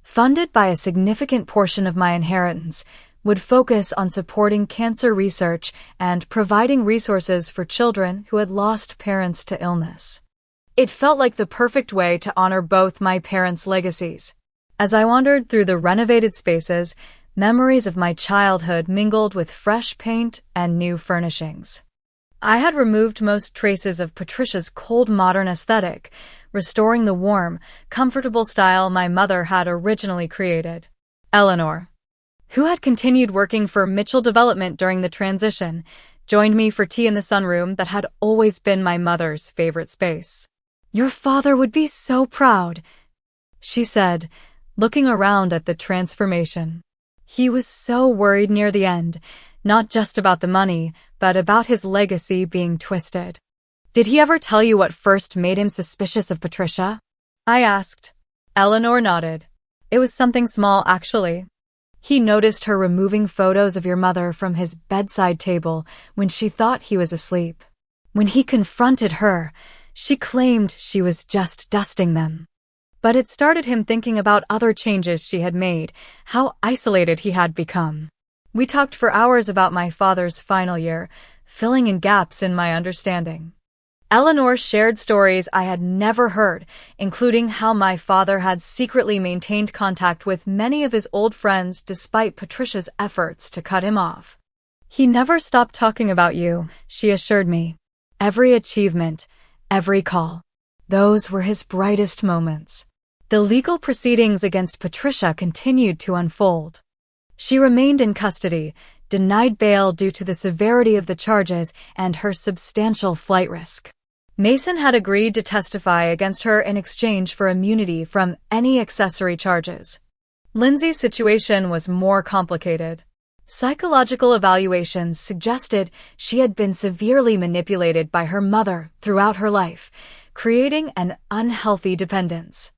funded by a significant portion of my inheritance, would focus on supporting cancer research and providing resources for children who had lost parents to illness. It felt like the perfect way to honor both my parents' legacies. As I wandered through the renovated spaces, Memories of my childhood mingled with fresh paint and new furnishings. I had removed most traces of Patricia's cold modern aesthetic, restoring the warm, comfortable style my mother had originally created. Eleanor, who had continued working for Mitchell Development during the transition, joined me for tea in the sunroom that had always been my mother's favorite space. "Your father would be so proud," she said, looking around at the transformation. "He was so worried near the end, not just about the money, but about his legacy being twisted." "Did he ever tell you what first made him suspicious of Patricia?" I asked. Eleanor nodded. "It was something small, actually. He noticed her removing photos of your mother from his bedside table when she thought he was asleep. When he confronted her, she claimed she was just dusting them. But it started him thinking about other changes she had made, how isolated he had become. We talked for hours about my father's final year, filling in gaps in my understanding. Eleanor shared stories I had never heard, including how my father had secretly maintained contact with many of his old friends despite Patricia's efforts to cut him off. "He never stopped talking about you," she assured me. "Every achievement, every call. Those were his brightest moments." The legal proceedings against Patricia continued to unfold. She remained in custody, denied bail due to the severity of the charges and her substantial flight risk. Mason had agreed to testify against her in exchange for immunity from any accessory charges. Lindsay's situation was more complicated. Psychological evaluations suggested she had been severely manipulated by her mother throughout her life, creating an unhealthy dependence.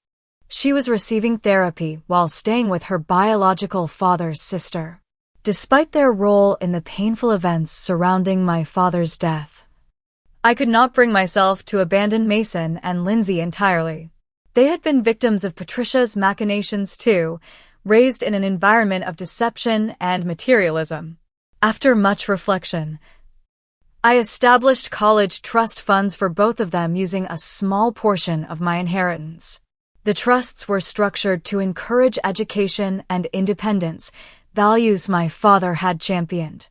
She was receiving therapy while staying with her biological father's sister. Despite their role in the painful events surrounding my father's death, I could not bring myself to abandon Mason and Lindsay entirely. They had been victims of Patricia's machinations too, raised in an environment of deception and materialism. After much reflection, I established college trust funds for both of them using a small portion of my inheritance. The trusts were structured to encourage education and independence, values my father had championed.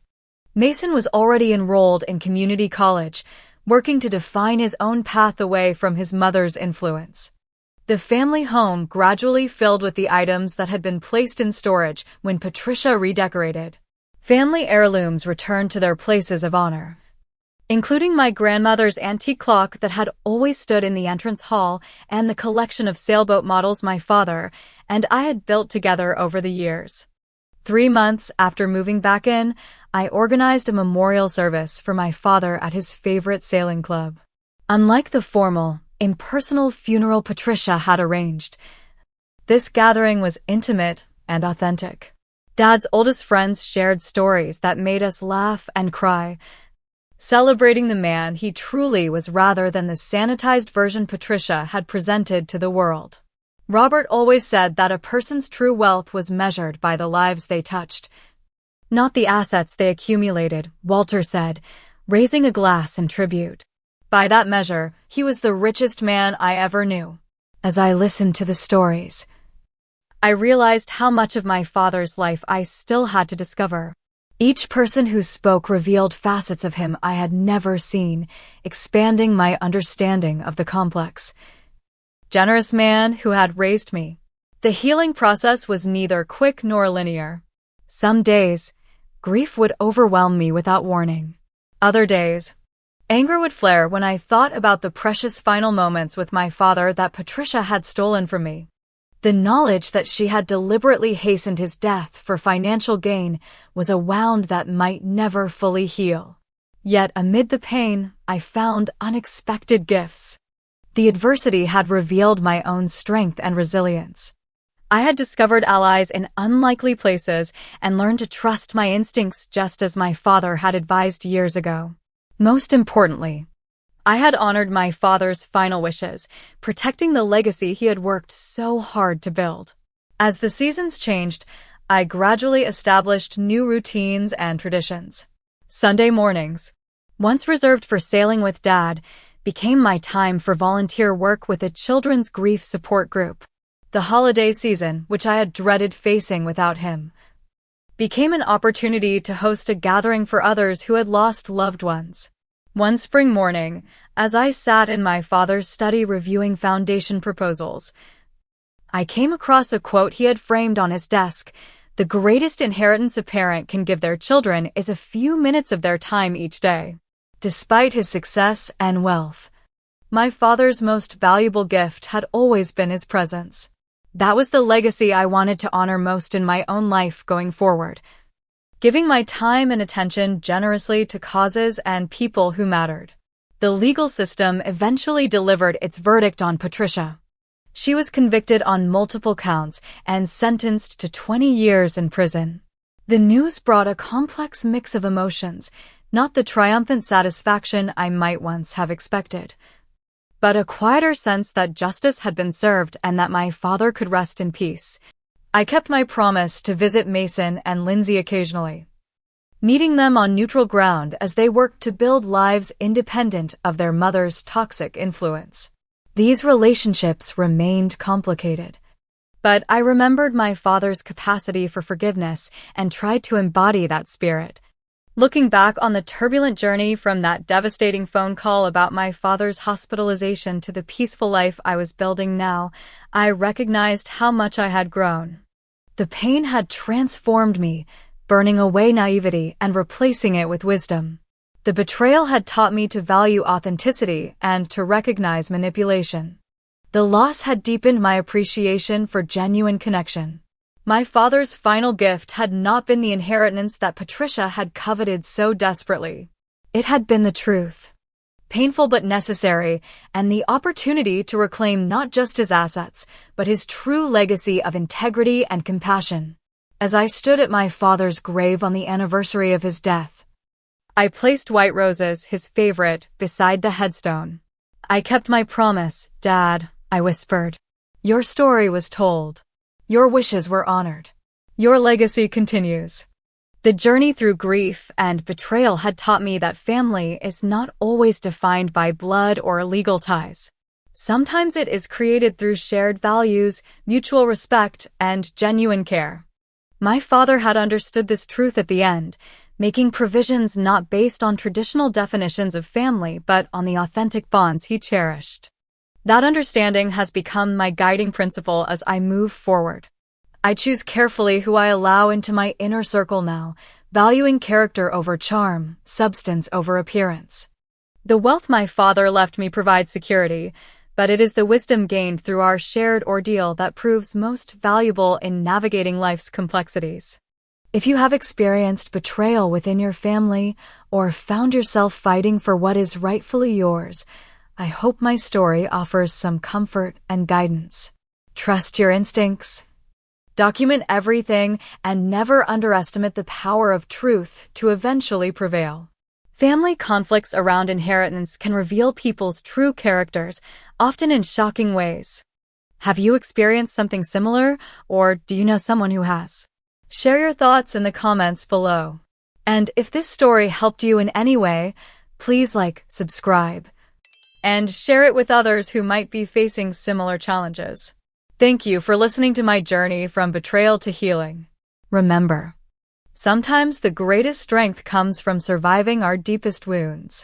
Mason was already enrolled in community college, working to define his own path away from his mother's influence. The family home gradually filled with the items that had been placed in storage when Patricia redecorated. Family heirlooms returned to their places of honor, including my grandmother's antique clock that had always stood in the entrance hall and the collection of sailboat models my father and I had built together over the years. 3 months after moving back in, I organized a memorial service for my father at his favorite sailing club. Unlike the formal, impersonal funeral Patricia had arranged, this gathering was intimate and authentic. Dad's oldest friends shared stories that made us laugh and cry, celebrating the man he truly was rather than the sanitized version Patricia had presented to the world. Robert always said that a person's true wealth was measured by the lives they touched, not the assets they accumulated, Walter said, raising a glass in tribute. By that measure, he was the richest man I ever knew. As I listened to the stories, I realized how much of my father's life I still had to discover. Each person who spoke revealed facets of him I had never seen, expanding my understanding of the complex, generous man who had raised me. The healing process was neither quick nor linear. Some days, grief would overwhelm me without warning. Other days, anger would flare when I thought about the precious final moments with my father that Patricia had stolen from me. The knowledge that she had deliberately hastened his death for financial gain was a wound that might never fully heal. Yet amid the pain, I found unexpected gifts. The adversity had revealed my own strength and resilience. I had discovered allies in unlikely places and learned to trust my instincts just as my father had advised years ago. Most importantly, I had honored my father's final wishes, protecting the legacy he had worked so hard to build. As the seasons changed, I gradually established new routines and traditions. Sunday mornings, once reserved for sailing with Dad, became my time for volunteer work with a children's grief support group. The holiday season, which I had dreaded facing without him, became an opportunity to host a gathering for others who had lost loved ones. One spring morning, as I sat in my father's study reviewing foundation proposals, I came across a quote he had framed on his desk. "The greatest inheritance a parent can give their children is a few minutes of their time each day." Despite his success and wealth, my father's most valuable gift had always been his presence. That was the legacy I wanted to honor most in my own life going forward, giving my time and attention generously to causes and people who mattered. The legal system eventually delivered its verdict on Patricia. She was convicted on multiple counts and sentenced to 20 years in prison. The news brought a complex mix of emotions, not the triumphant satisfaction I might once have expected, but a quieter sense that justice had been served and that my father could rest in peace. I kept my promise to visit Mason and Lindsay occasionally, meeting them on neutral ground as they worked to build lives independent of their mother's toxic influence. These relationships remained complicated, but I remembered my father's capacity for forgiveness and tried to embody that spirit. Looking back on the turbulent journey from that devastating phone call about my father's hospitalization to the peaceful life I was building now, I recognized how much I had grown. The pain had transformed me, burning away naivety and replacing it with wisdom. The betrayal had taught me to value authenticity and to recognize manipulation. The loss had deepened my appreciation for genuine connection. My father's final gift had not been the inheritance that Patricia had coveted so desperately. It had been the truth, painful but necessary, and the opportunity to reclaim not just his assets, but his true legacy of integrity and compassion. As I stood at my father's grave on the anniversary of his death, I placed white roses, his favorite, beside the headstone. "I kept my promise, Dad," I whispered. "Your story was told. Your wishes were honored. Your legacy continues." The journey through grief and betrayal had taught me that family is not always defined by blood or legal ties. Sometimes it is created through shared values, mutual respect, and genuine care. My father had understood this truth at the end, making provisions not based on traditional definitions of family but on the authentic bonds he cherished. That understanding has become my guiding principle as I move forward. I choose carefully who I allow into my inner circle now, valuing character over charm, substance over appearance. The wealth my father left me provides security, but it is the wisdom gained through our shared ordeal that proves most valuable in navigating life's complexities. If you have experienced betrayal within your family or found yourself fighting for what is rightfully yours, I hope my story offers some comfort and guidance. Trust your instincts. Document everything and never underestimate the power of truth to eventually prevail. Family conflicts around inheritance can reveal people's true characters, often in shocking ways. Have you experienced something similar, or do you know someone who has? Share your thoughts in the comments below. And if this story helped you in any way, please like, subscribe, and share it with others who might be facing similar challenges. Thank you for listening to my journey from betrayal to healing. Remember, sometimes the greatest strength comes from surviving our deepest wounds.